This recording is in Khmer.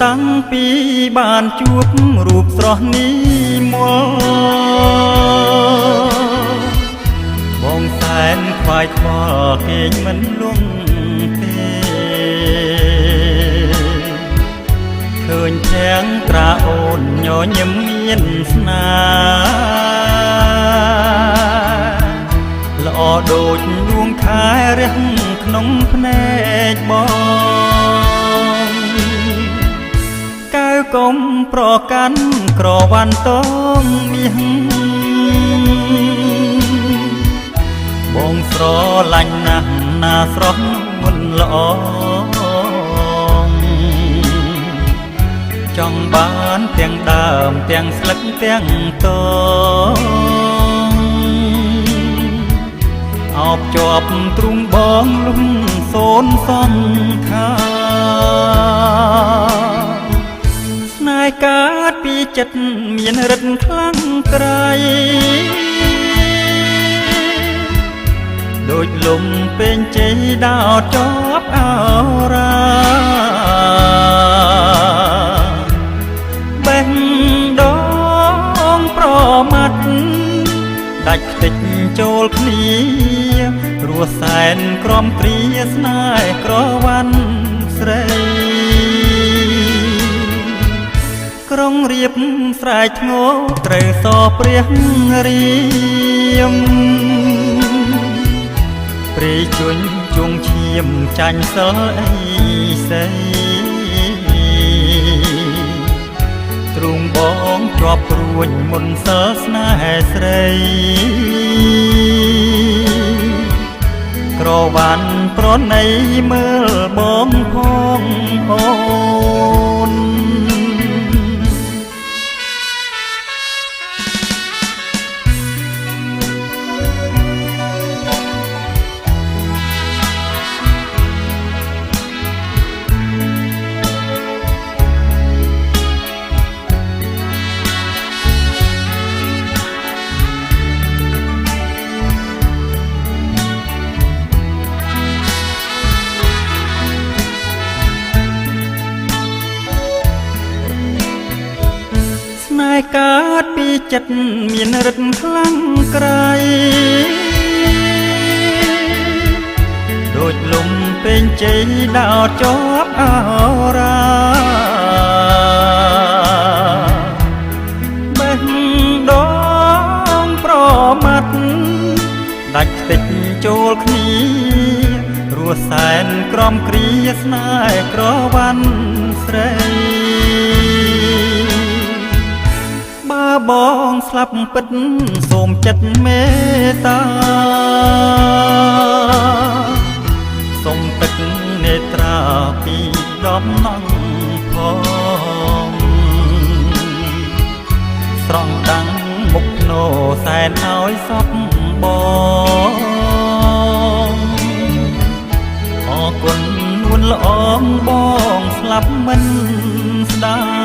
តាំងពីបានជួបរូបស្រស់នេះមកបងសែនខ្វាយខ្វល់គេងមិនលងទេឃើញទាំងត្រាអូនញញឹមមានស្នាល្អដូចដួងខែរះក្នុងភ្នែកបងកៅកុំប្រកាន់ក្រវ៉ាន់តងមាសបងស្រឡាញ់ណាស់ណាស្រស់មុនល្អចង់បានទាំងដើមទាំងស្លឹកទាំងតងអបជាប់ទ្រូងបងលំសូនសន្ខាស្នេហ៍កើតពីចិត្តមានរិទ្ធខ្លាំងក្រៃដូចលំពេញជ័យដោតជាប់អរាបេះដូងប្រមាត់ដាច់ខ្ទេចចូលគ្នារស់សែនក្រំគ្រាស្នេហ៍ក្រវ៉ាន់ស្រីក្រុងរៀបស្រែកធ្ងោត្រូវសព្រះរៀមព្រៃជញ្ជងឈាមចាញ់សិលអីសីទ្រូងបងជាប់ព្រួញមុនសិលស្នេហ៍ស្រីក្រវ៉ាន់ប្រណីមើលបងផងអូនកើតពីចិត្តមានរិទ្ធខ្លាំងក្រៃដូចលំពេញជ័យដោតជាប់អរាបេះដូងប្រមាត់ដាច់ខ្ទេចចូលគ្នារស់សែនក្រំគ្រាស្នេហ៍ក្រវ៉ាន់ស្រីបងស្លាប់ពិតសូមចិត្តមេត្តាសូមទឹកនេត្រាពីដំណងផងស្រង់ដាំងមុខណូសែនឲ្យសពបងអរគុណនួនល្អងបងស្លាប់មិនស្ដាយ